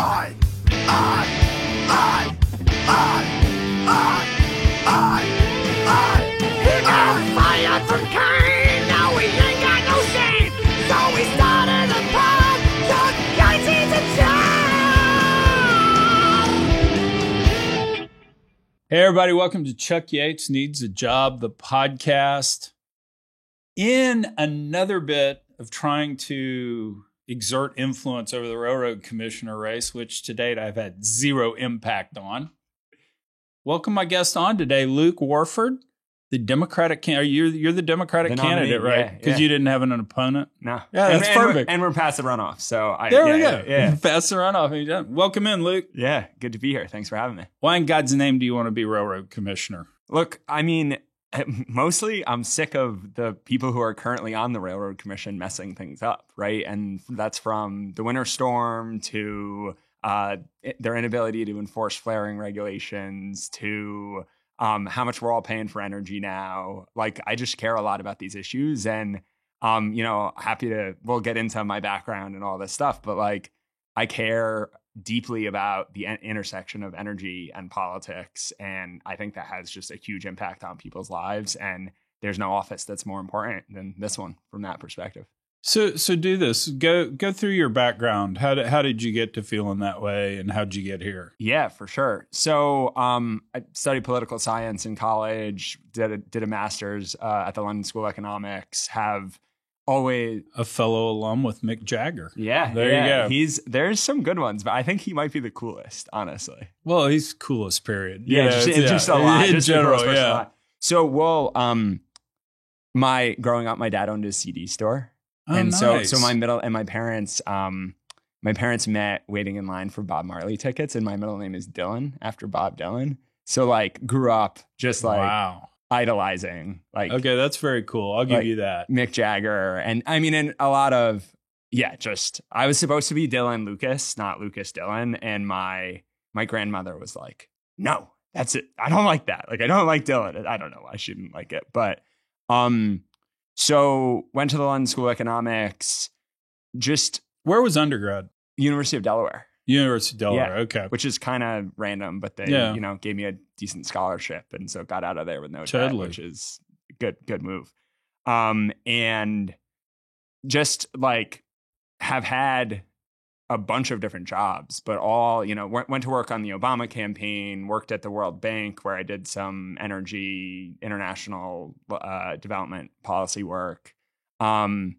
I, I, I, He got fired from Kane, now we ain't got no shame. So we started a pod, Chuck Yates needs a job. Hey everybody, welcome to Chuck Yates Needs a Job, the podcast. In another bit of trying to exert influence over the railroad commissioner race, which to date I've had zero impact on. Welcome my guest on today, Luke Warford, the Democratic candidate. You're the Democratic candidate, right? Because you didn't have an opponent? No. Yeah, that's perfect. And we're past the runoff. So there we go. Yeah. Past the runoff. Welcome in, Luke. Yeah, good to be here. Thanks for having me. Why in God's name do you want to be railroad commissioner? Look, I mean, mostly I'm sick of the people who are currently on the Railroad Commission messing things up, right? And that's from the winter storm to their inability to enforce flaring regulations to how much we're all paying for energy now. Like, I just care a lot about these issues, and we'll get into my background and all this stuff, but like, I care deeply about the intersection of energy and politics, and I think that has just a huge impact on people's lives, and there's no office that's more important than this one from that perspective. So do this. Go through your background. How did you get to feeling that way, and how'd you get here? Yeah, for sure. So I studied political science in college, did a master's at the London School of Economics, have always a fellow alum with Mick Jagger. Yeah, there you go. There's some good ones, but I think he might be the coolest, honestly. Well, he's coolest, period. Yeah, just a lot. In just general, yeah. So, growing up, my dad owned a CD store. Oh, and nice. so my parents met waiting in line for Bob Marley tickets, and my middle name is Dylan after Bob Dylan. So like grew up just like idolizing. Like, okay, that's very cool. I'll give you that. Mick Jagger. And I mean, and a lot of, I was supposed to be Dylan Lucas, not Lucas Dylan. And my grandmother was like, no, that's it. I don't like that. Like, I don't like Dylan. I don't know. I shouldn't like it. But, so went to the London School of Economics. Where was undergrad? University of Delaware. University of Delaware. Okay. Which is kind of random, but they, gave me a decent scholarship. And so got out of there with no debt, which is good move. And just like have had a bunch of different jobs, but all, went to work on the Obama campaign, worked at the World Bank where I did some energy, international development policy work, worked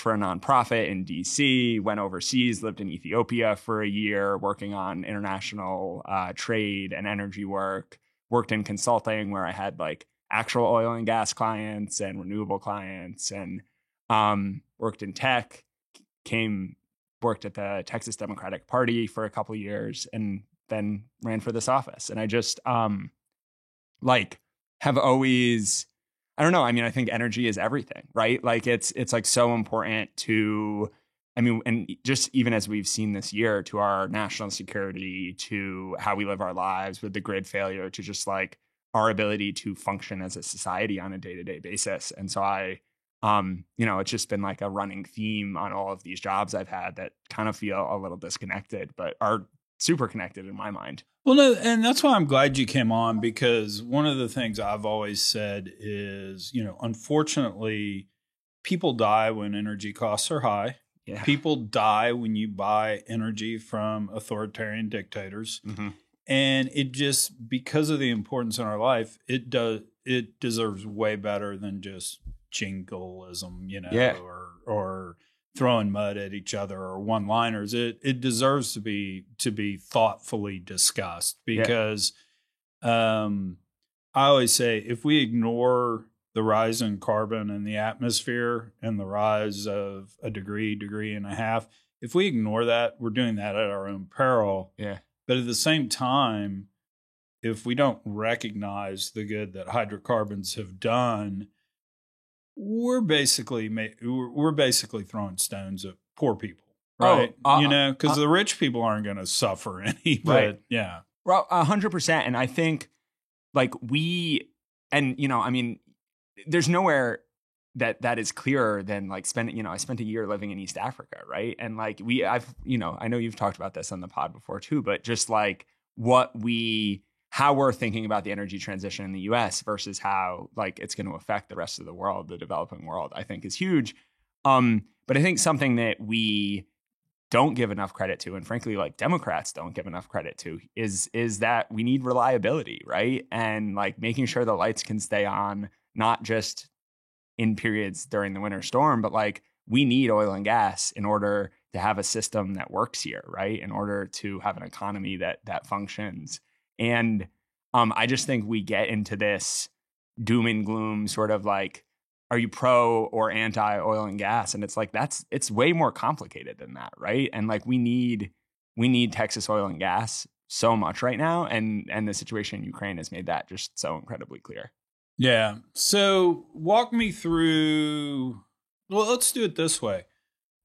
for a nonprofit in DC, went overseas, lived in Ethiopia for a year, working on international trade and energy work, worked in consulting where I had like actual oil and gas clients and renewable clients, and worked in tech, worked at the Texas Democratic Party for a couple of years, and then ran for this office. And I just have always, I don't know. I mean, I think energy is everything, right? Like it's like so important to, and just even as we've seen this year, to our national security, to how we live our lives with the grid failure, to just like our ability to function as a society on a day-to-day basis. And so it's just been like a running theme on all of these jobs I've had that kind of feel a little disconnected, but are super connected in my mind. Well, no, and that's why I'm glad you came on, because one of the things I've always said is, unfortunately, people die when energy costs are high. Yeah. People die when you buy energy from authoritarian dictators. Mm-hmm. And it just, because of the importance in our life, it deserves way better than just jingoism, or throwing mud at each other or one-liners. It deserves to be thoughtfully discussed, because I always say if we ignore the rise in carbon in the atmosphere and the rise of a degree and a half, if we ignore that, we're doing that at our own peril. Yeah. But at the same time, if we don't recognize the good that hydrocarbons have done, we're basically throwing stones at poor people, right? Because the rich people aren't going to suffer any. But right. Yeah, well, 100%. And I think like there's nowhere that is clearer than like I spent a year living in East Africa, right? And like I know you've talked about this on the pod before too, but just like how we're thinking about the energy transition in the US versus how like it's going to affect the rest of the world, the developing world, I think is huge. But I think something that we don't give enough credit to, and frankly, like Democrats don't give enough credit to, is that we need reliability, right? And like making sure the lights can stay on, not just in periods during the winter storm, but like we need oil and gas in order to have a system that works here, right? In order to have an economy that functions. And I just think we get into this doom and gloom sort of like, are you pro or anti oil and gas? And it's like, it's way more complicated than that, right? And like we need Texas oil and gas so much right now. And the situation in Ukraine has made that just so incredibly clear. Yeah. So walk me through, well, let's do it this way.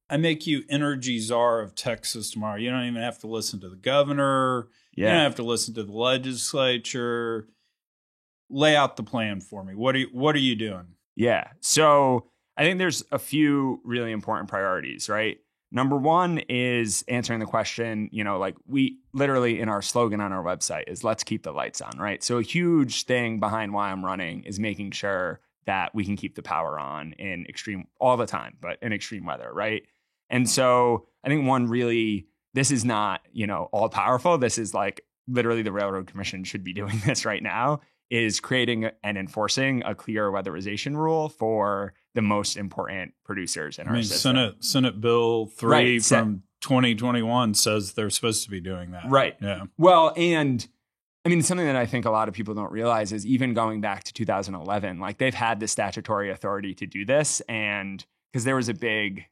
I make you energy czar of Texas tomorrow. You don't even have to listen to the governor. Yeah. You don't have to listen to the legislature. Lay out the plan for me. What are you doing? Yeah. So I think there's a few really important priorities, right? Number one is answering the question, like we literally in our slogan on our website is let's keep the lights on, right? So a huge thing behind why I'm running is making sure that we can keep the power on in all the time, but in extreme weather, right? And so I think this is not, all powerful. This is like literally the Railroad Commission should be doing this right now, is creating and enforcing a clear weatherization rule for the most important producers in our system. Senate Bill 3 from 2021 says they're supposed to be doing that. Right. Yeah. Well, and I mean, something that I think a lot of people don't realize is even going back to 2011, like they've had the statutory authority to do this. And because there was a big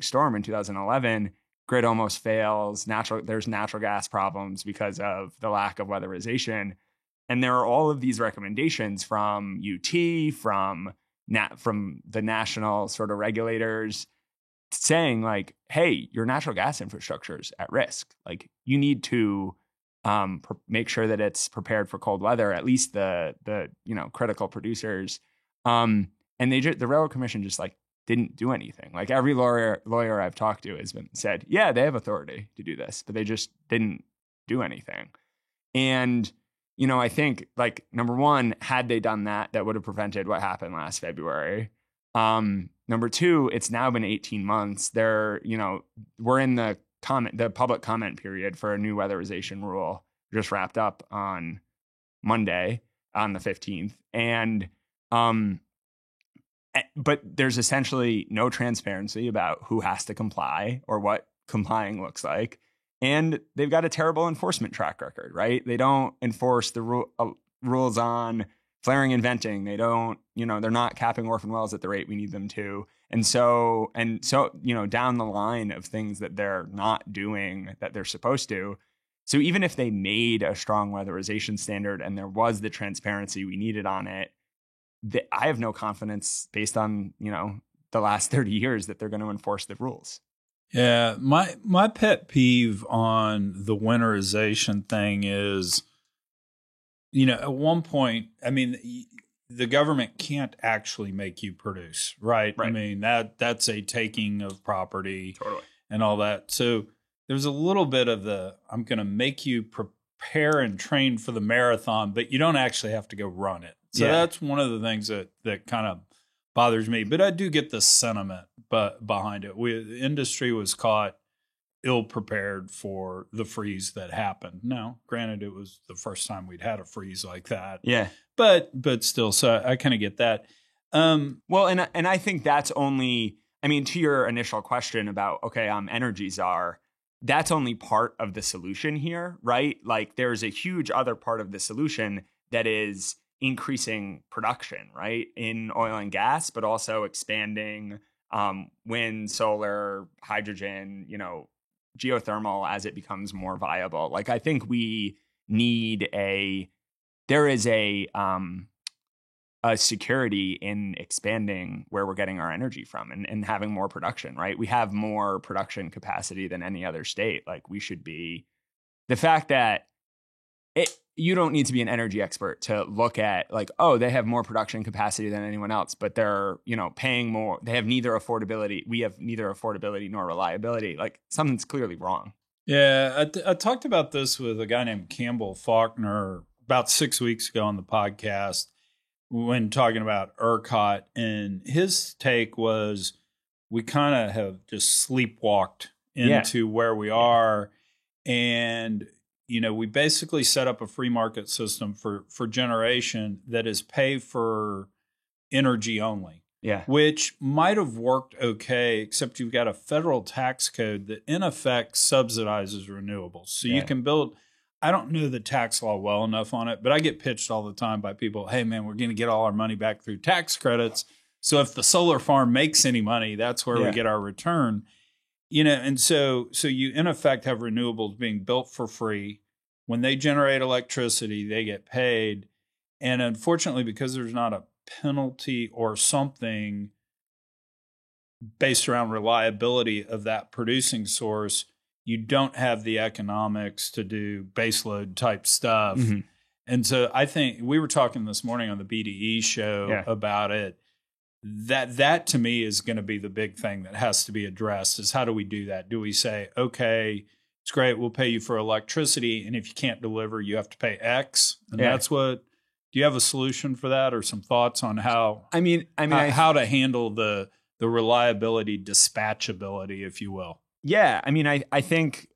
storm in 2011, grid almost fails. There's natural gas problems because of the lack of weatherization. And there are all of these recommendations from UT, from the national sort of regulators saying like, hey, your natural gas infrastructure is at risk. Like you need to make sure that it's prepared for cold weather, at least the critical producers. And the Railroad Commission just like didn't do anything. Like every lawyer I've talked to has said, yeah, they have authority to do this, but they just didn't do anything. And I think like number one, had they done that, that would have prevented what happened last February. Number two, it's now been 18 months. We're in the public comment period for a new weatherization rule just wrapped up on Monday on the 15th. And, but there's essentially no transparency about who has to comply or what complying looks like. And they've got a terrible enforcement track record, right? They don't enforce the rules on flaring and venting. They don't, they're not capping orphan wells at the rate we need them to. And so, down the line of things that they're not doing that they're supposed to. So even if they made a strong weatherization standard and there was the transparency we needed on it, I have no confidence based on, the last 30 years that they're going to enforce the rules. Yeah, my pet peeve on the winterization thing is, at one point, I mean, the government can't actually make you produce, right? I mean, that's a taking of property and all that. So there's a little bit of I'm going to make you prepare and train for the marathon, but you don't actually have to go run it. So that's one of the things that kind of bothers me, but I do get the sentiment behind it. The industry was caught ill prepared for the freeze that happened. Now, granted, it was the first time we'd had a freeze like that. Yeah, but still, so I kind of get that. Well, and I think that's only. I mean, to your initial question about energy czar, that's only part of the solution here, right? Like, there's a huge other part of the solution that is increasing production, right, in oil and gas, but also expanding wind, solar, hydrogen, geothermal as it becomes more viable. Like, I think we need there is a security in expanding where we're getting our energy from and having more production, right? We have more production capacity than any other state. Like, we should be, the fact that you don't need to be an energy expert to look at like, oh, they have more production capacity than anyone else, but they're, paying more. They have neither affordability. We have neither affordability nor reliability. Like something's clearly wrong. Yeah, I talked about this with a guy named Campbell Faulkner about 6 weeks ago on the podcast when talking about ERCOT. And his take was we kind of have just sleepwalked into where we are. And we basically set up a free market system for generation that is pay for energy only. Yeah. Which might have worked okay, except you've got a federal tax code that in effect subsidizes renewables. So you can build, I don't know the tax law well enough on it, but I get pitched all the time by people, hey man, we're going to get all our money back through tax credits. So if the solar farm makes any money, that's where we get our return. And so you in effect have renewables being built for free. When they generate electricity, they get paid. And unfortunately, because there's not a penalty or something based around reliability of that producing source, you don't have the economics to do baseload type stuff. Mm-hmm. And so I think we were talking this morning on the BDE show about it. That to me is going to be the big thing that has to be addressed is how do we do that? Do we say, okay, it's great, we'll pay you for electricity, and if you can't deliver, you have to pay X? And that's what, do you have a solution for that or some thoughts on how how to handle the reliability, dispatchability, if you will? Yeah, I think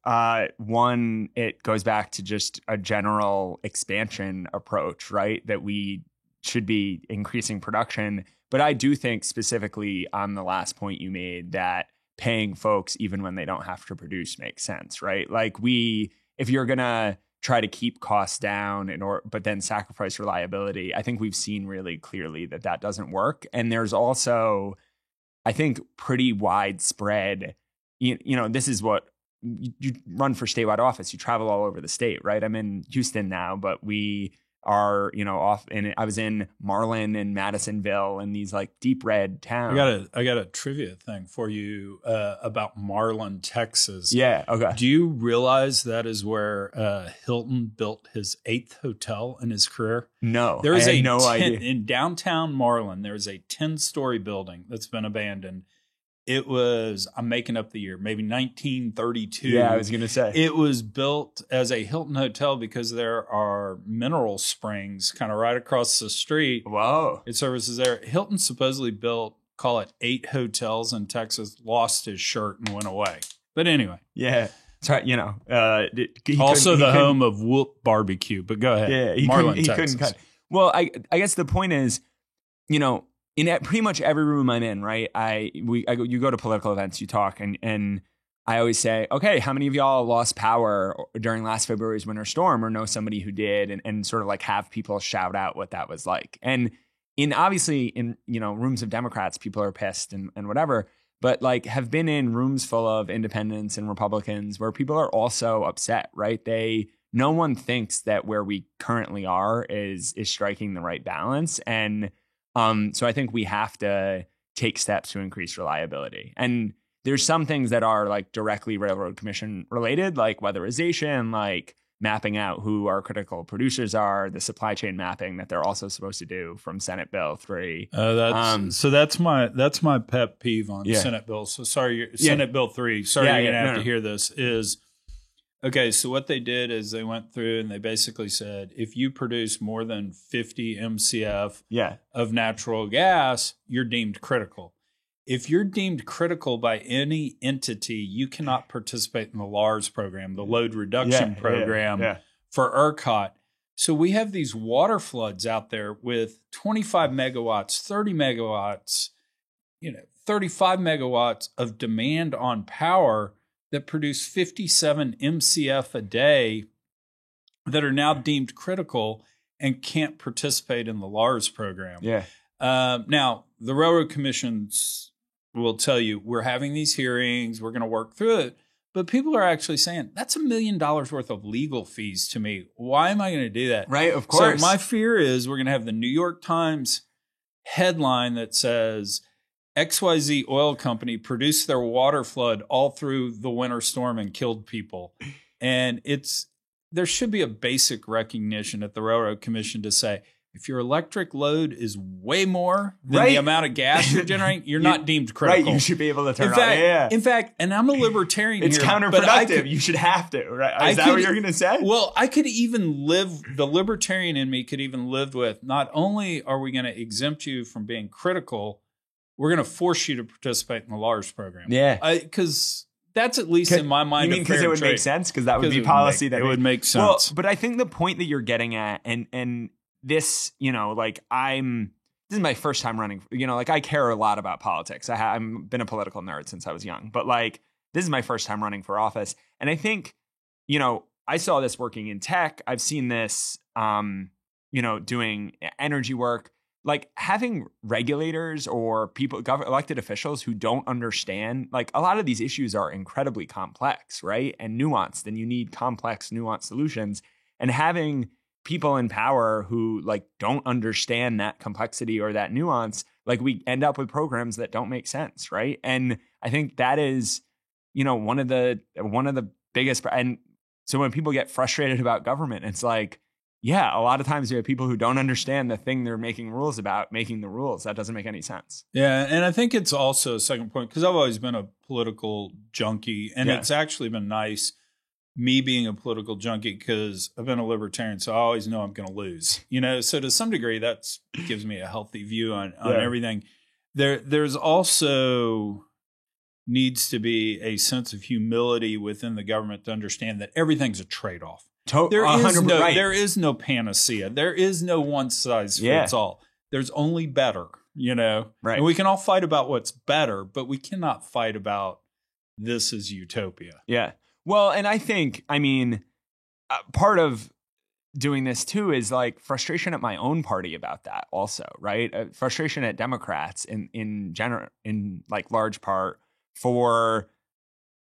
one, it goes back to just a general expansion approach, right? That we should be increasing production. But I do think specifically on the last point you made that paying folks even when they don't have to produce makes sense, right? Like if you're going to try to keep costs down but then sacrifice reliability, I think we've seen really clearly that doesn't work. And there's also, I think, pretty widespread, this is what you run for statewide office. You travel all over the state, right? I'm in Houston now, but we are, off in, I was in Marlin and Madisonville and these like deep red towns. I got a trivia thing for you about Marlin, Texas. Yeah. Okay. Do you realize that is where Hilton built his 8th hotel in his career? No, there is no idea. In downtown Marlin, there's a 10-story building that's been abandoned. It was, I'm making up the year, maybe 1932. Yeah, I was going to say. It was built as a Hilton hotel because there are mineral springs kind of right across the street. Whoa. It services there. Hilton supposedly built, call it 8 hotels in Texas, lost his shirt and went away. But anyway. Yeah. Sorry, also the home of Whoop Barbecue, but go ahead. Yeah, Marlin, Texas. Well, I guess the point is, in pretty much every room I'm in, right? You go to political events, you talk, and I always say, okay, how many of y'all lost power during last February's winter storm or know somebody who did, and sort of like have people shout out what that was like. And obviously in rooms of Democrats, people are pissed and whatever, but like have been in rooms full of independents and Republicans where people are also upset, right? No one thinks that where we currently are is striking the right balance. And so I think we have to take steps to increase reliability. And there's some things that are like directly Railroad Commission related, like weatherization, like mapping out who our critical producers are, the supply chain mapping that they're also supposed to do from Senate Bill 3. That's my pet peeve on Senate Bill. So sorry, Senate Bill 3. Sorry, you're going to have to hear this is, okay, so what they did is they went through and they basically said, if you produce more than 50 MCF of natural gas, you're deemed critical. If you're deemed critical by any entity, you cannot participate in the LARS program, the load reduction program for ERCOT. So we have these water floods out there with 25 megawatts, 30 megawatts, 35 megawatts of demand on power that produce 57 MCF a day that are now deemed critical and can't participate in the LARS program. Yeah. Now, the Railroad Commissions will tell you, we're having these hearings, we're going to work through it. But people are actually saying, that's $1 million worth of legal fees to me. Why am I going to do that? Right, of course. So my fear is we're going to have the New York Times headline that says, XYZ oil company produced their water flood all through the winter storm and killed people. And it's there should be a basic recognition at the Railroad Commission to say, if your electric load is way more than the amount of gas you're generating, you're not deemed critical. Right, you should be able to turn in fact, on. Yeah. In fact, and I'm a libertarian it's here. counterproductive. You should have to, right? Is that what you're going to say? Well, I could even the libertarian in me could even live with, not only are we going to exempt you from being critical, we're going to force you to participate in the LARS program. Yeah. Because that's at least in my mind. You mean because it would make sense? Because that would be policy that would make sense. Well, but I think the point that you're getting at, and this, you know, like this is my first time running, you know, like I care a lot about politics. I've been a political nerd since I was young, but like this is my first time running for office. And I think, you know, I saw this working in tech. I've seen this, you know, doing energy work, like having regulators or people, elected officials who don't understand, like a lot of these issues are incredibly complex, right? And nuanced, and you need complex, nuanced solutions. And having people in power who like don't understand that complexity or that nuance, like we end up with programs that don't make sense, right? And I think that is, you know, one of the biggest. And so when people get frustrated about government, it's like, yeah, a lot of times you have people who don't understand the thing they're making rules about, making the rules. That doesn't make any sense. Yeah, and I think it's also a second point, because I've always been a political junkie, and it's actually been nice me being a political junkie because I've been a libertarian, so I always know I'm going to lose. You know, so to some degree, that gives me a healthy view on everything. There's also needs to be a sense of humility within the government to understand that everything's a trade-off. There is no panacea. There is no one size fits all. There's only better, you know? Right. And we can all fight about what's better, but we cannot fight about this is utopia. Yeah. Well, and I think, I mean, part of doing this too is like frustration at my own party about that also, right? Frustration at Democrats in general, in like large part for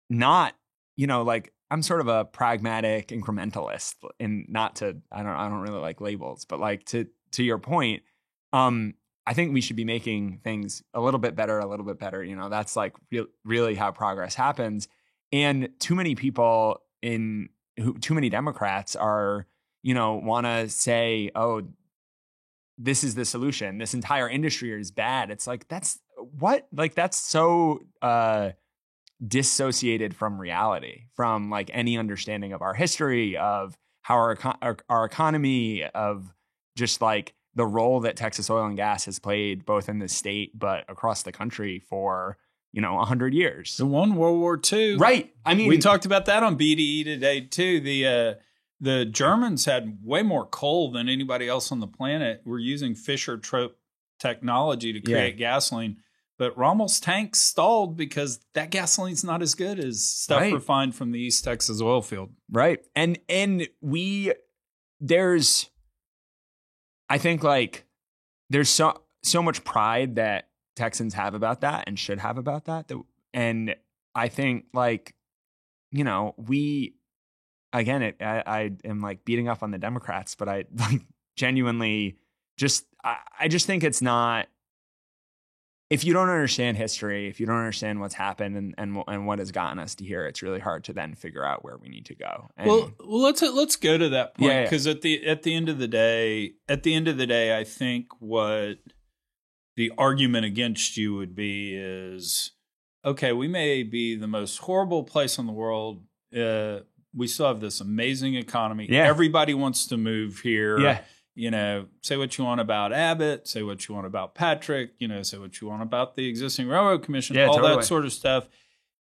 not, you know, like I'm sort of a pragmatic incrementalist, and not to, I don't really like labels, but like to your point, I think we should be making things a little bit better. You know, that's like really how progress happens. And too many people too many Democrats are, you know, want to say, oh, this is the solution. This entire industry is bad. It's like, that's so dissociated from reality, from like any understanding of our history, of how our economy, of just like the role that Texas oil and gas has played both in the state but across the country for, you know, 100 years. The won World War II. Right. I mean, we talked about that on BDE today too. The Germans had way more coal than anybody else on the planet. We're using Fischer-Tropsch technology to create gasoline. But Rommel's tanks stalled because that gasoline's not as good as stuff refined from the East Texas oil field. Right. And I think like there's so much pride that Texans have about that and should have about that. And I think like, you know, I am like beating up on the Democrats, but I like genuinely I just think it's not, if you don't understand history, if you don't understand what's happened and what has gotten us to here, it's really hard to then figure out where we need to go. And well, let's go to that point, because at the end of the day, I think what the argument against you would be is, okay, we may be the most horrible place in the world. We still have this amazing economy. Yeah. Everybody wants to move here. Yeah. You know, say what you want about Abbott, say what you want about Patrick, you know, say what you want about the existing Railroad Commission, that sort of stuff.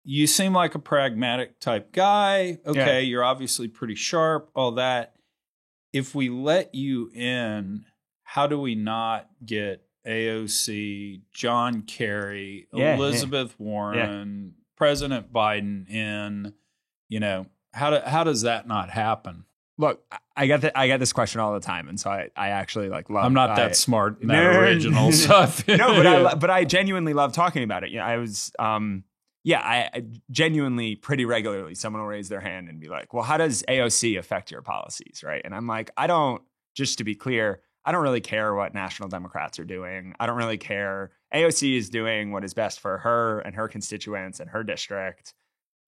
You seem like a pragmatic type guy. Okay, you're obviously pretty sharp, all that. If we let you in, how do we not get AOC, John Kerry, Elizabeth Warren, President Biden in? You know, how does that not happen? Look, I get this question all the time, and so I actually like love. I'm not that smart, and that original stuff. But I genuinely love talking about it. You know, I was, I genuinely pretty regularly someone will raise their hand and be like, "Well, how does AOC affect your policies?" Right? And I'm like, I don't. Just to be clear, I don't really care what National Democrats are doing. I don't really care. AOC is doing what is best for her and her constituents and her district.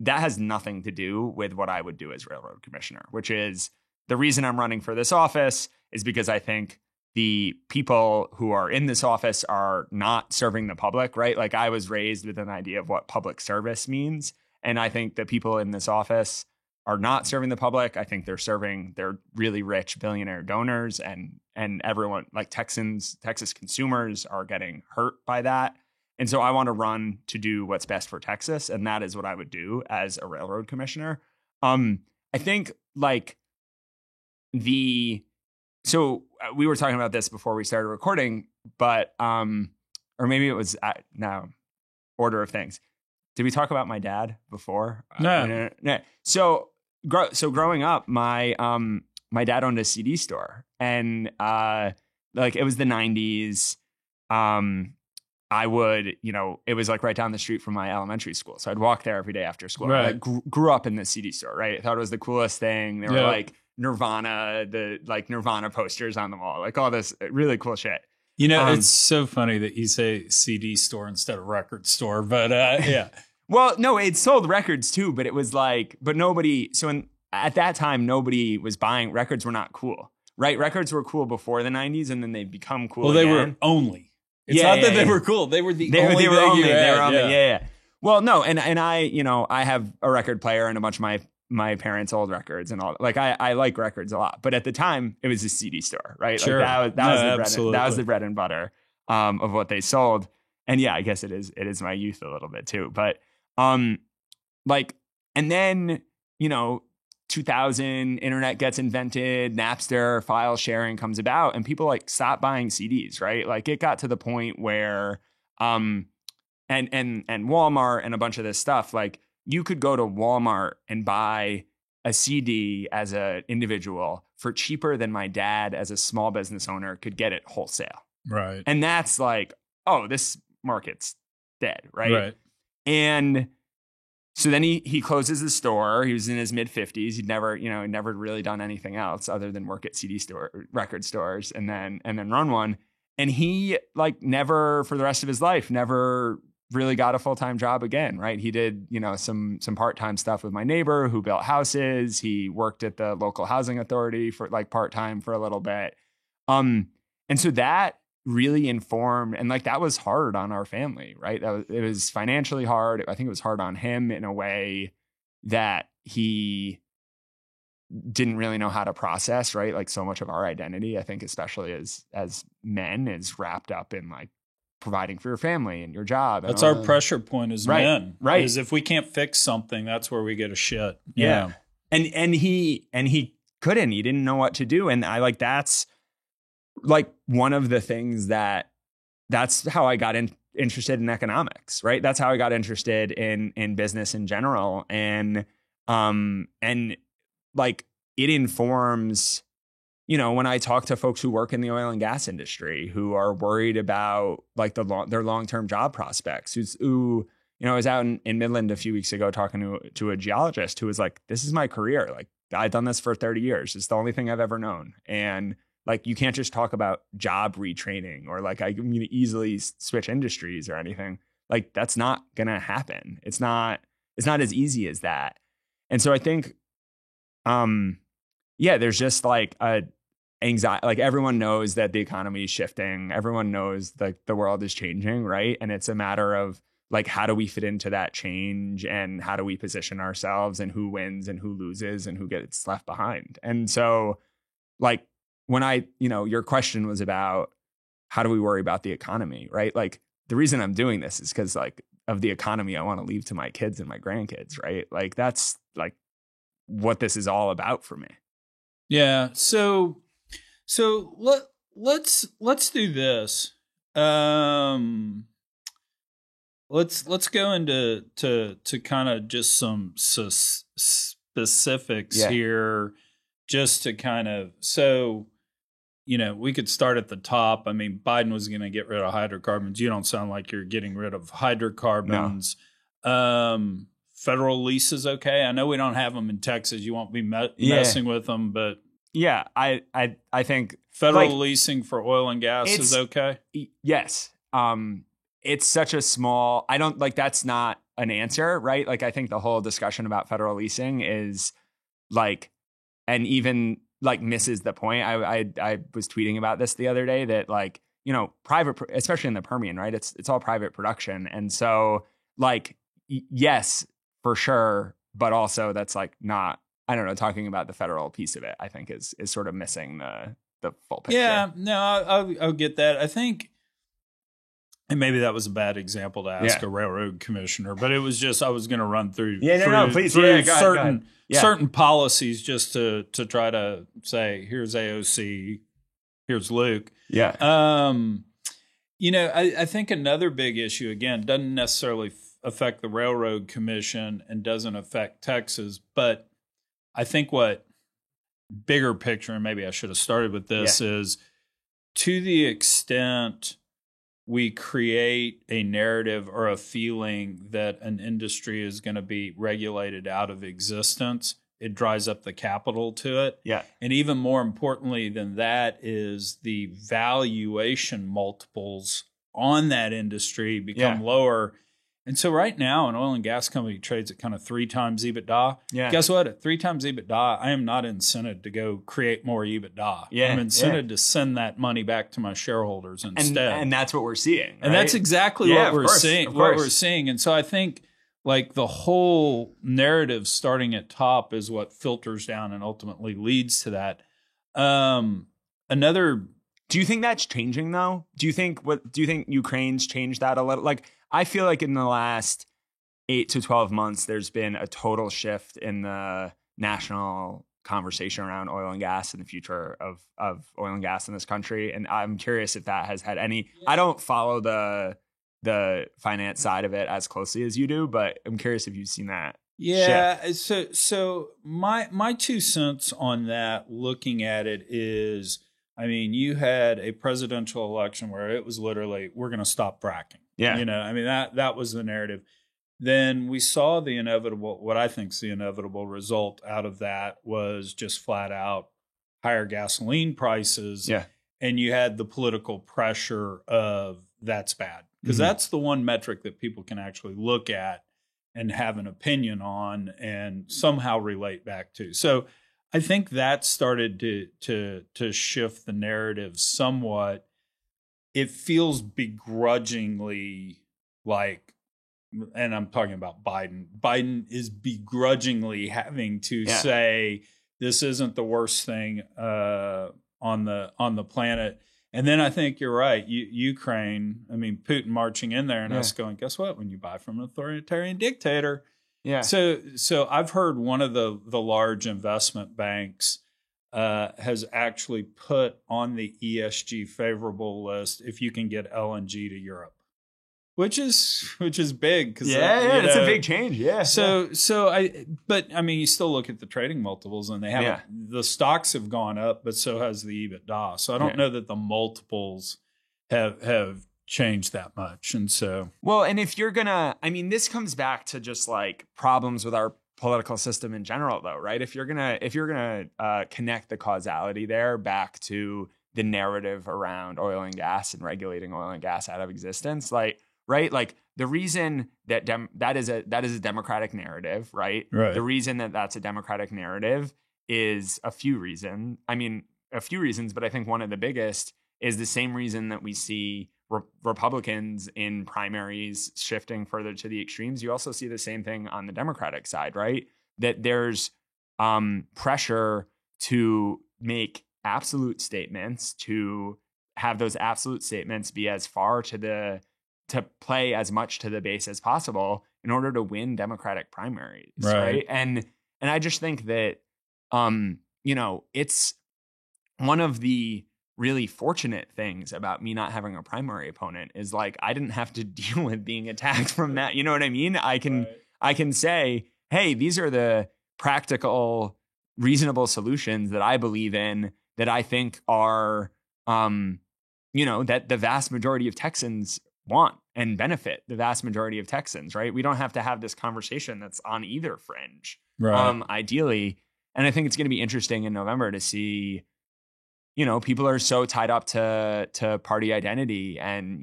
that has nothing to do with what I would do as railroad commissioner, which is the reason I'm running for this office is because I think the people who are in this office are not serving the public, right? Like I was raised with an idea of what public service means. And I think the people in this office are not serving the public. I think they're serving their really rich billionaire donors and everyone like Texas consumers are getting hurt by that. And so I want to run to do what's best for Texas. And that is what I would do as a railroad commissioner. I think like so we were talking about this before we started recording, but, or maybe it was now order of things. Did we talk about my dad before? No. So growing up, my dad owned a CD store and, like it was the 90s. I would, it was like right down the street from my elementary school. So I'd walk there every day after school. Right. I grew up in the CD store, right? I thought it was the coolest thing. They were like Nirvana, the like Nirvana posters on the wall, like all this really cool shit. It's so funny that you say CD store instead of record store, but yeah. Well, no, it sold records too, but it was like, but nobody, at that time, nobody was buying, records were not cool, right? Records were cool before the 90s and then they become cool Well, again. they were only. It's not that they were cool. They were the only they were thing only, you had. they were only, yeah. Well, no, and I, I have a record player and a bunch of my parents' old records and all. Like I like records a lot, but at the time it was a CD store, right? Sure. Like that was the bread and butter of what they sold. And yeah, I guess it is my youth a little bit too. But like, and then 2000, internet gets invented, Napster, file sharing comes about, and people like stop buying CDs, right? Like it got to the point where and Walmart and a bunch of this stuff, like you could go to Walmart and buy a CD as an individual for cheaper than my dad as a small business owner could get it wholesale. Right. And that's like, oh, this market's dead, right? Right. And so then he closes the store. He was in his mid 50s. He'd never really done anything else other than work at record stores and then run one. And he like never for the rest of his life, never really got a full-time job again, right? He did, some part-time stuff with my neighbor who built houses. He worked at the local housing authority for like part-time for a little bit. And so that really informed, and like that was hard on our family, right? It was financially hard. I think it was hard on him in a way that he didn't really know how to process, right? Like so much of our identity, I think, especially as men, is wrapped up in like providing for your family and your job. That's our pressure point as men. Right. Is if we can't fix something, that's where we get a shit. Yeah. And he couldn't. He didn't know what to do. And I like that's like one of the things that's how I got interested in economics, right? That's how I got interested in business in general. And like it informs, when I talk to folks who work in the oil and gas industry who are worried about like their long-term job prospects, who I was out in Midland a few weeks ago talking to a geologist who was like, this is my career. Like I've done this for 30 years. It's the only thing I've ever known. And like, you can't just talk about job retraining or like I can easily switch industries or anything. Like that's not going to happen. It's not as easy as that. And so I think, there's just like a anxiety, like everyone knows that the economy is shifting. Everyone knows like the world is changing. Right. And it's a matter of like, how do we fit into that change and how do we position ourselves and who wins and who loses and who gets left behind. And so like, when your question was about how do we worry about the economy, right? Like the reason I'm doing this is because like of the economy I want to leave to my kids and my grandkids, right? Like that's like what this is all about for me. Yeah. So let's do this. Let's go into kind of just some specifics here, just to kind of we could start at the top. I mean, Biden was going to get rid of hydrocarbons. You don't sound like you're getting rid of hydrocarbons. No. Federal lease is okay. I know we don't have them in Texas. You won't be messing with them, but yeah, I think federal leasing for oil and gas is okay. Yes. It's such a small. I don't like. That's not an answer, right? Like I think the whole discussion about federal leasing is like, and even like misses the point. I was tweeting about this the other day that like, you know, private, especially in the Permian, right? It's all private production. And so like, yes, for sure. But also that's like not, I don't know, talking about the federal piece of it, I think is sort of missing the full picture. Yeah, no, I'll get that. I think, and maybe that was a bad example to ask a railroad commissioner, but it was just, I was going to run through, please. through Go ahead. certain policies just to try to say, here's AOC, here's Luke. Yeah. You know, I think another big issue, again, doesn't necessarily affect the Railroad Commission and doesn't affect Texas, but I think what bigger picture, and maybe I should have started with this, is to the extent we create a narrative or a feeling that an industry is going to be regulated out of existence, it dries up the capital to it. Yeah. And even more importantly than that is the valuation multiples on that industry become lower. And so right now, an oil and gas company trades at kind of 3 times EBITDA. Yeah. Guess what? At 3 times EBITDA, I am not incented to go create more EBITDA. Yeah. I'm incented to send that money back to my shareholders instead. And that's what we're seeing. Right? And that's exactly what we're seeing. What we're seeing. And so I think like the whole narrative starting at top is what filters down and ultimately leads to that. Do you think that's changing though? Do you think Ukraine's changed that a little? Like I feel like in the last 8 to 12 months, there's been a total shift in the national conversation around oil and gas and the future of oil and gas in this country. And I'm curious if that has had any. I don't follow the finance side of it as closely as you do, but I'm curious if you've seen that. Yeah. So my 2 cents on that, looking at it, is, I mean, you had a presidential election where it was literally, we're going to stop fracking. Yeah. You know, I mean, that was the narrative. Then we saw the inevitable, what I think is the inevitable result out of that was just flat out higher gasoline prices. Yeah. And you had the political pressure of that's bad. Because that's the one metric that people can actually look at and have an opinion on and somehow relate back to. So I think that started to shift the narrative somewhat. It feels begrudgingly like, and I'm talking about Biden. Biden is begrudgingly having to say this isn't the worst thing on the planet. And then I think you're right. Ukraine, I mean, Putin marching in there and us going, guess what? When you buy from an authoritarian dictator. Yeah. So I've heard one of the large investment banks has actually put on the ESG favorable list if you can get LNG to Europe, which is big. Cause it's a big change. Yeah. But I mean, you still look at the trading multiples and they have the stocks have gone up, but so has the EBITDA. So I don't know that the multiples have changed that much. And so, well, and if you're gonna, I mean, this comes back to just like problems with our political system in general, though, right? If you're gonna connect the causality there back to the narrative around oil and gas and regulating oil and gas out of existence, like, right? Like the reason that that is a democratic narrative, right? The reason that that's a democratic narrative is a few reasons, but I think one of the biggest is the same reason that we see Republicans in primaries shifting further to the extremes. You also see the same thing on the Democratic side, right? That there's pressure to make absolute statements, to have those absolute statements be as far to play as much to the base as possible in order to win Democratic primaries, right? And I just think that it's one of the really fortunate things about me not having a primary opponent is like I didn't have to deal with being attacked from that. You know what I mean? I can say, hey, these are the practical, reasonable solutions that I believe in, that I think are, that the vast majority of Texans want and benefit the vast majority of Texans, right? We don't have to have this conversation that's on either fringe, ideally. And I think it's going to be interesting in November to see people are so tied up to party identity, and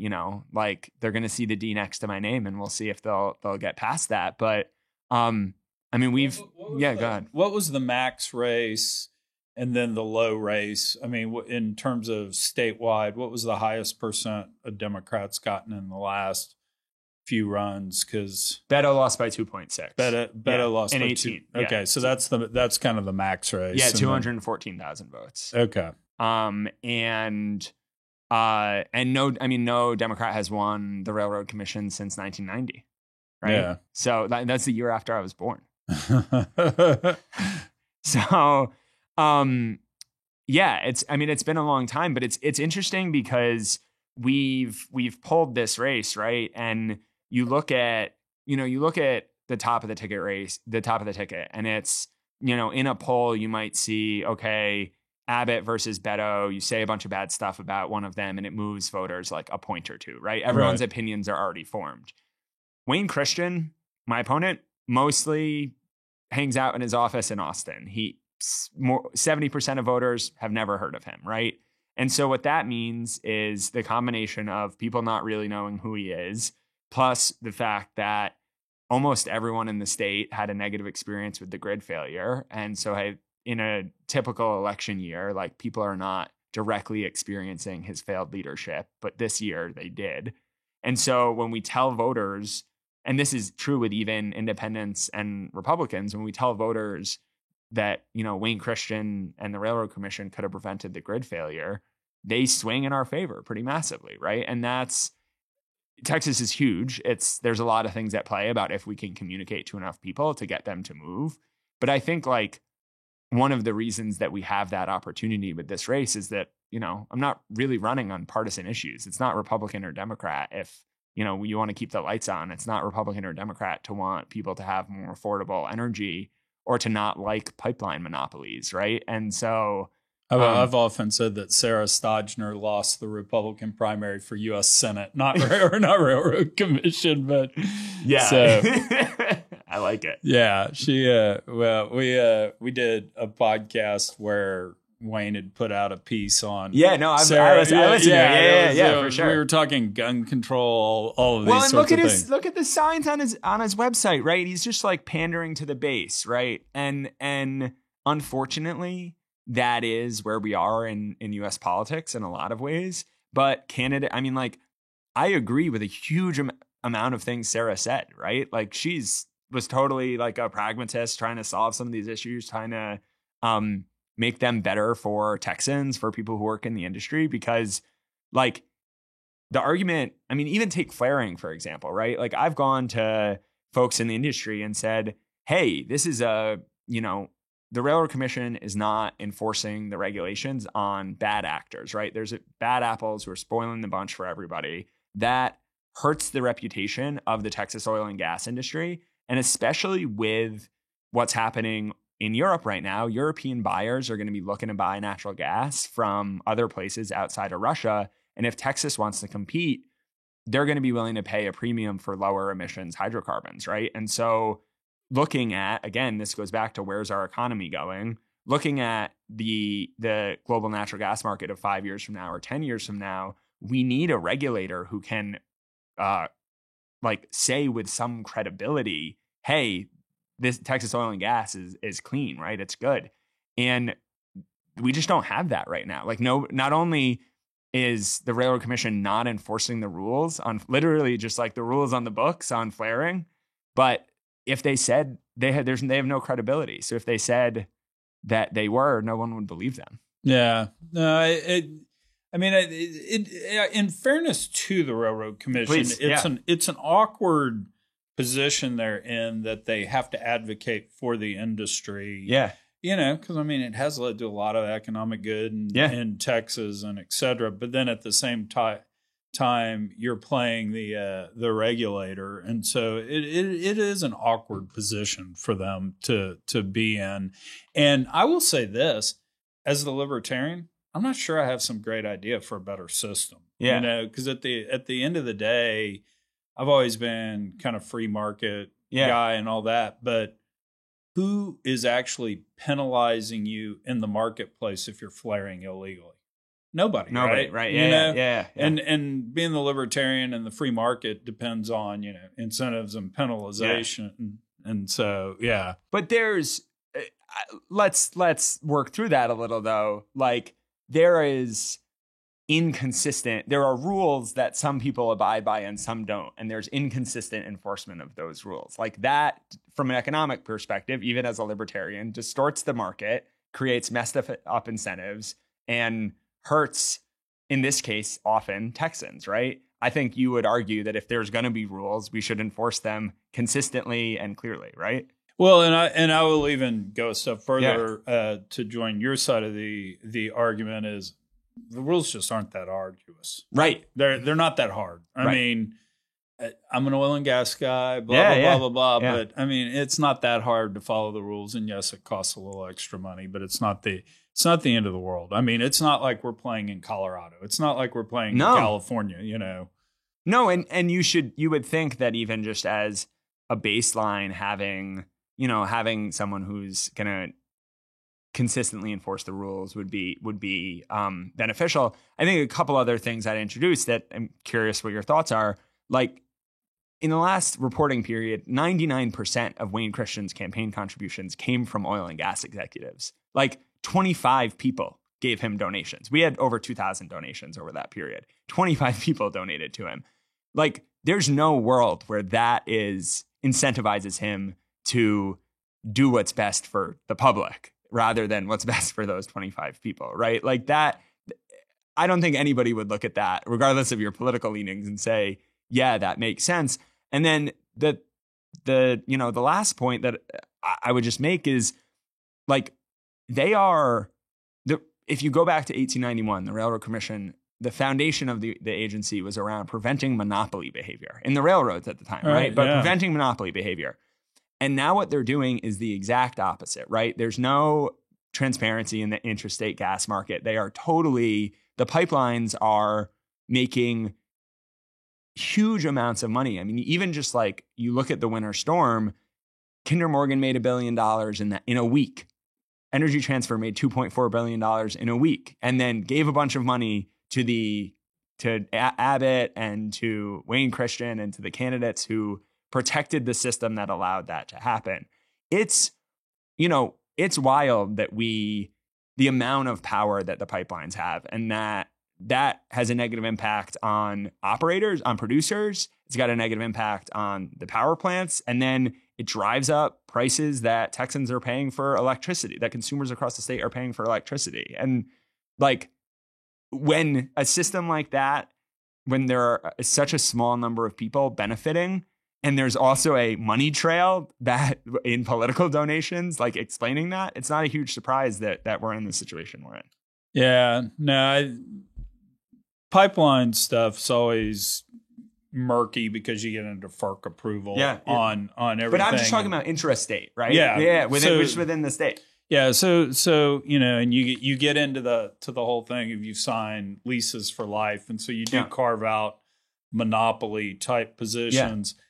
like they're going to see the D next to my name, and we'll see if they'll get past that. But I mean, go ahead. What was the max race and then the low race? I mean, in terms of statewide, what was the highest percent of Democrats gotten in the last few runs? Because Beto lost by 2.6. Beto lost in by 18. Okay, so that's kind of the max race. Yeah, 214,000 votes. Okay. And no Democrat has won the Railroad Commission since 1990. Right. Yeah. So that's the year after I was born. So, it's been a long time, but it's interesting because we've pulled this race, right? And you look at the top of the ticket, and it's, in a poll, you might see, okay, Abbott versus Beto, you say a bunch of bad stuff about one of them and it moves voters like a point or two, right? Everyone's opinions are already formed. Wayne Christian, my opponent, mostly hangs out in his office in Austin. 70% of voters have never heard of him, right? And so what that means is the combination of people not really knowing who he is, plus the fact that almost everyone in the state had a negative experience with the grid failure. And so in a typical election year, like, people are not directly experiencing his failed leadership, but this year they did. And so when we tell voters, and this is true with even independents and Republicans, when we tell voters that, Wayne Christian and the Railroad Commission could have prevented the grid failure, they swing in our favor pretty massively, right? And Texas is huge. There's a lot of things at play about if we can communicate to enough people to get them to move. But I think, like, one of the reasons that we have that opportunity with this race is that, I'm not really running on partisan issues. It's not Republican or Democrat. If, you want to keep the lights on, it's not Republican or Democrat to want people to have more affordable energy or to not like pipeline monopolies, right? And so I've often said that Sarah Stodgner lost the Republican primary for U.S. Senate, not Railroad Commission, but yeah. So, I like it. Yeah, she. We did a podcast where Wayne had put out a piece on. Yeah, no, I listened. Yeah, for sure. We were talking gun control, all of these. Well, and sorts look at the signs on his website, right? He's just like pandering to the base, right? And unfortunately, that is where we are in U.S. politics in a lot of ways. But I agree with a huge amount of things Sarah said, right? Like, was totally like a pragmatist, trying to solve some of these issues, trying to make them better for Texans, for people who work in the industry, because, like, the argument, even take flaring, for example, right? Like, I've gone to folks in the industry and said, hey, this is the Railroad Commission is not enforcing the regulations on bad actors, right? There's bad apples who are spoiling the bunch for everybody. That hurts the reputation of the Texas oil and gas industry. And especially with what's happening in Europe right now, European buyers are going to be looking to buy natural gas from other places outside of Russia. And if Texas wants to compete, they're going to be willing to pay a premium for lower emissions hydrocarbons, right? And so looking at, again, this goes back to where's our economy going, looking at the global natural gas market of 5 years from now or 10 years from now, we need a regulator who can say with some credibility, hey, this Texas oil and gas is clean, right? It's good. And we just don't have that right now. Like, not only is the Railroad Commission not enforcing the rules on literally just like the rules on the books on flaring, but if they said they have no credibility. So if they said that they were, no one would believe them. Yeah. No, in fairness to the Railroad Commission, it's an awkward position they're in, that they have to advocate for the industry. Yeah. Because it has led to a lot of economic good in Texas and et cetera. But then at the same time, you're playing the regulator, and so it is an awkward position for them to be in. And I will say this, as the libertarian, I'm not sure I have some great idea for a better system. Yeah, because at the end of the day, I've always been kind of free market guy and all that, but who is actually penalizing you in the marketplace if you're flaring illegally? Nobody, right? You Yeah, know? yeah. And being the libertarian and the free market depends on, incentives and penalization. And so, yeah. But there's, let's work through that a little though. Like there are rules that some people abide by and some don't. And there's inconsistent enforcement of those rules. Like that, from an economic perspective, even as a libertarian, distorts the market, creates messed up incentives, and hurts, in this case, often Texans, right? I think you would argue that if there's going to be rules, we should enforce them consistently and clearly, right? Well, and I will even go a step further to join your side of the argument is the rules just aren't that arduous. Right. They're not that hard. I mean, I'm an oil and gas guy, blah, blah, blah. Yeah. But I mean, it's not that hard to follow the rules. And yes, it costs a little extra money, but it's not the end of the world. I mean, it's not like we're playing in Colorado. It's not like we're playing in California, No, and you would think that even just as a baseline, having someone who's gonna consistently enforce the rules would be beneficial. I think a couple other things I'd introduce that I'm curious what your thoughts are. Like in the last reporting period, 99% of Wayne Christian's campaign contributions came from oil and gas executives. Like 25 people gave him donations. We had over 2,000 donations over that period. 25 people donated to him. Like there's no world where that incentivizes him to do what's best for the public rather than what's best for those 25 people, right? Like that, I don't think anybody would look at that, regardless of your political leanings, and say, yeah, that makes sense. And then the last point that I would just make is like, if you go back to 1891, the Railroad Commission, the foundation of the agency was around preventing monopoly behavior in the railroads at the time, right? But preventing monopoly behavior. And now what they're doing is the exact opposite, right? There's no transparency in the interstate gas market. The pipelines are making huge amounts of money. I mean, even just like you look at the winter storm, Kinder Morgan made $1 billion in a week. Energy Transfer made $2.4 billion in a week, and then gave a bunch of money to Abbott and to Wayne Christian and to the candidates who protected the system that allowed that to happen. It's wild that the amount of power that the pipelines have, and that has a negative impact on operators, on producers. It's got a negative impact on the power plants. And then it drives up prices that Texans are paying for electricity, that consumers across the state are paying for electricity. And like when a system like that, when there are such a small number of people benefiting, and there's also a money trail that in political donations, like explaining that, it's not a huge surprise that we're in the situation we're in. Yeah, no, pipeline stuff's always murky because you get into FERC approval on everything. But I'm just talking about intrastate, right? Yeah, within the state. Yeah, so and you get into the whole thing if you sign leases for life, and so you do carve out monopoly type positions. Yeah.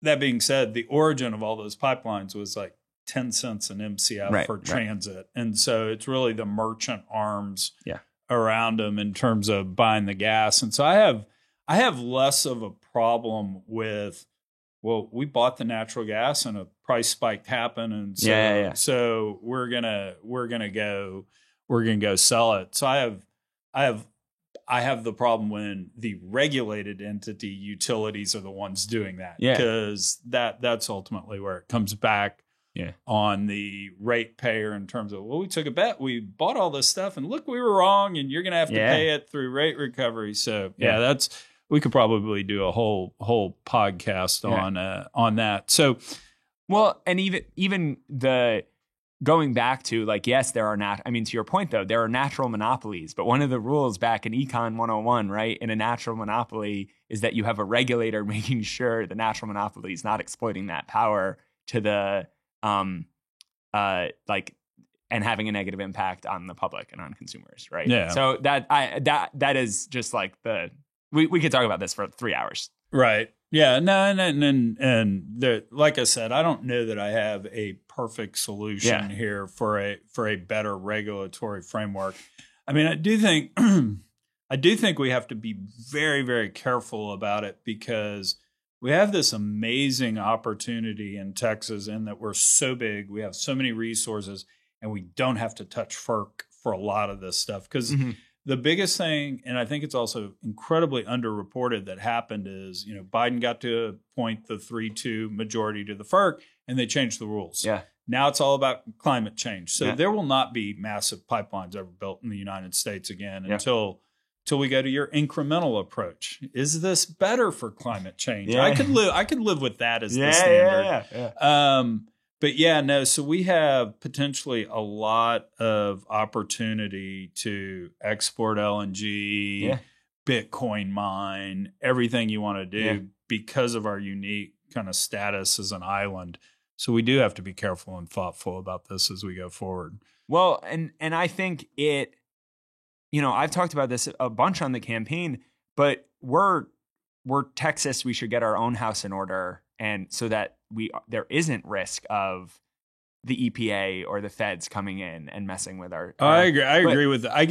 That being said, the origin of all those pipelines was like 10 cents an MCF for transit, and so it's really the merchant arms around them in terms of buying the gas. And so I have less of a problem with, well, we bought the natural gas and a price spike happened, and so so we're gonna go sell it. So I have the problem when the regulated entity utilities are the ones doing that, because that's ultimately where it comes back on the ratepayer in terms of, well, we took a bet, we bought all this stuff, and look, we were wrong, and you're going to have to pay it through rate recovery. So we could probably do a whole podcast on that. So, well, and even the going back to like, yes, there are to your point though, there are natural monopolies, but one of the rules back in Econ 101, right, in a natural monopoly is that you have a regulator making sure the natural monopoly is not exploiting that power to the and having a negative impact on the public and on consumers, right? Yeah. So that is just like we could talk about this for 3 hours. Right. Yeah. No. And like I said, I don't know that I have a perfect solution here for a better regulatory framework. I mean, I do think we have to be very, very careful about it because we have this amazing opportunity in Texas in that we're so big, we have so many resources, and we don't have to touch FERC for a lot of this stuff. Because the biggest thing, and I think it's also incredibly underreported that happened is, Biden got to appoint the 3-2 majority to the FERC, and they changed the rules. Yeah. Now it's all about climate change. So there will not be massive pipelines ever built in the United States again until we go to your incremental approach. Is this better for climate change? Yeah. I could live with that as the standard. Yeah. So we have potentially a lot of opportunity to export LNG, Bitcoin mine, everything you want to do because of our unique kind of status as an island. So we do have to be careful and thoughtful about this as we go forward. Well, and I think it, I've talked about this a bunch on the campaign, but we're Texas. We should get our own house in order, and so that there isn't risk of the EPA or the feds coming in and messing with our. I agree. I agree with that. I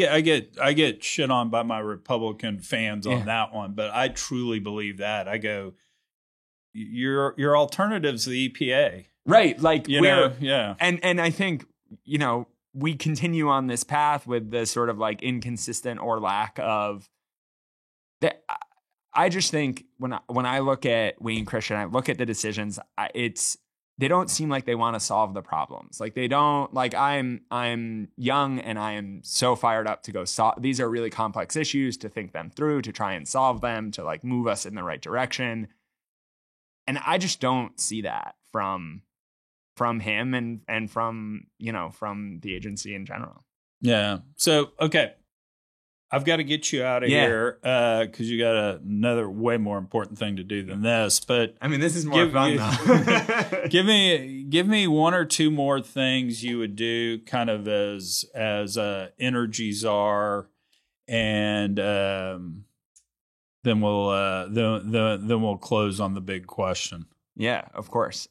get shit on by my Republican fans on that one, but I truly believe that. I go, your alternative's the EPA. Right. Like, And I think, we continue on this path with the sort of like inconsistent or lack of that. I just think when I look at Wayne Christian, I look at the decisions, they don't seem like they want to solve the problems. Like they don't, like I'm young and I am so fired up to go solve. These are really complex issues, to think them through, to try and solve them, to like move us in the right direction. And I just don't see that from him and from the agency in general. Yeah. So, okay. I've got to get you out of here because you got another way more important thing to do than this. But I mean, this is more fun though. give me one or two more things you would do, kind of as a energy czar, and then we'll close on the big question. Yeah, of course.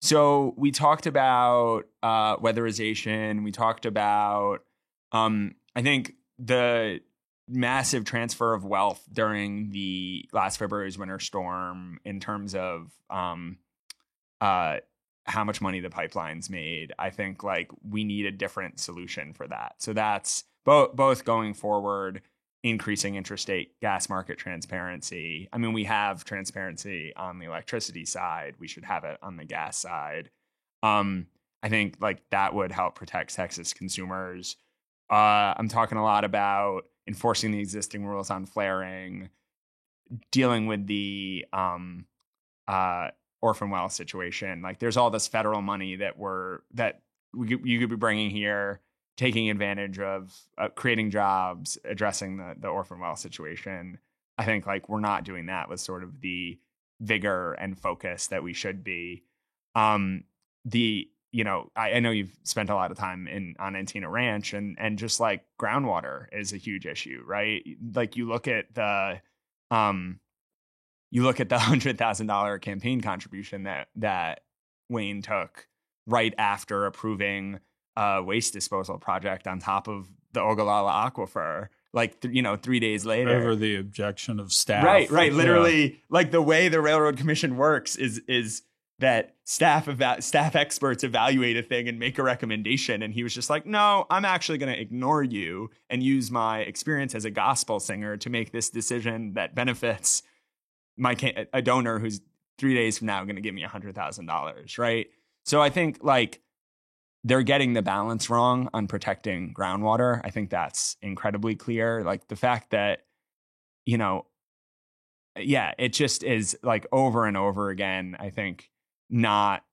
So we talked about weatherization. We talked about, I think, the massive transfer of wealth during the last February's winter storm in terms of how much money the pipelines made. I think like we need a different solution for that. So that's both going forward, increasing interstate gas market transparency. I mean, we have transparency on the electricity side. We should have it on the gas side. I think like that would help protect Texas consumers. I'm talking a lot about enforcing the existing rules on flaring, dealing with the orphan well situation. Like there's all this federal money that you could be bringing here, taking advantage of creating jobs, addressing the orphan well situation. I think like we're not doing that with sort of the vigor and focus that we should be. I know you've spent a lot of time on Encina Ranch, and just like groundwater is a huge issue, right? Like you look at the $100,000 campaign contribution that Wayne took right after approving a waste disposal project on top of the Ogallala Aquifer, like 3 days later, over the objection of staff. Right. Literally, like the way the Railroad Commission works is that staff experts evaluate a thing and make a recommendation. And he was just like, no, I'm actually going to ignore you and use my experience as a gospel singer to make this decision that benefits a donor who's 3 days from now going to give me $100,000. Right. So I think like they're getting the balance wrong on protecting groundwater. I think that's incredibly clear. Like the fact that, it just is like over and over again, I think, not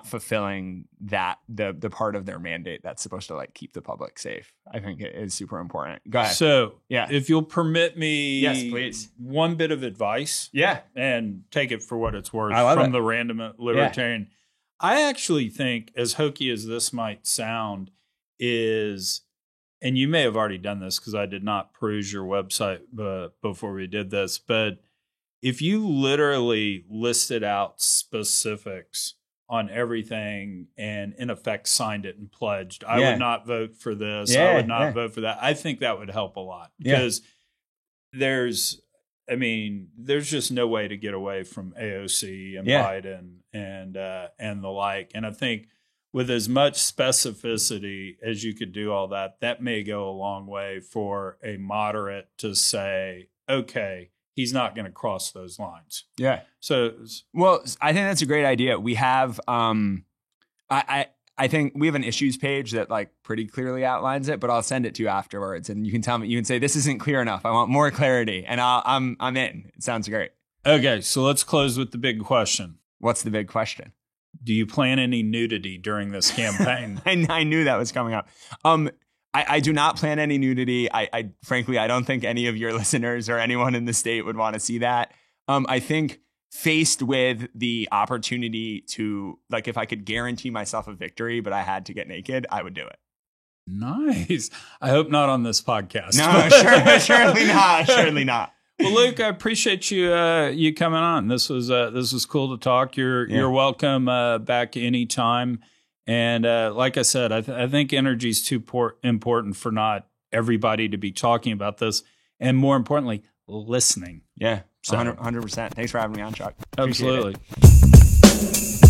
fulfilling that the part of their mandate that's supposed to like keep the public safe. I think it is super important. Go ahead. So if you'll permit me, yes, please, one bit of advice. Yeah. And take it for what it's worth from the random libertarian. Yeah. I actually think, as hokey as this might sound, is, and you may have already done this because I did not peruse your website before we did this, but if you literally listed out specifics on everything and in effect signed it and pledged, I Yeah. would not vote for this. Yeah, I would not yeah. vote for that. I think that would help a lot Yeah. because there's just no way to get away from AOC and Yeah. Biden and the like. And I think with as much specificity as you could do all that, that may go a long way for a moderate to say, okay, he's not going to cross those lines. Yeah. So, Well, I think that's a great idea. We have, I think we have an issues page that like pretty clearly outlines it, but I'll send it to you afterwards, and you can tell me. You can say this isn't clear enough. I want more clarity, and I'm in. It sounds great. okay, so let's close with the big question. What's the big question? Do you plan any nudity during this campaign? I knew that was coming up. I do not plan any nudity. I frankly, I don't think any of your listeners or anyone in the state would want to see that. I think faced with the opportunity to, like, if I could guarantee myself a victory, but I had to get naked, I would do it. Nice. I hope not on this podcast. No, surely not. Surely not. Well, Luke, I appreciate you coming on. This was cool to talk. You're welcome back anytime. And like I said, I think energy is too important for not everybody to be talking about this, and more importantly, listening. Yeah, So- 100%. Thanks for having me on, Chuck. Appreciate it. Absolutely.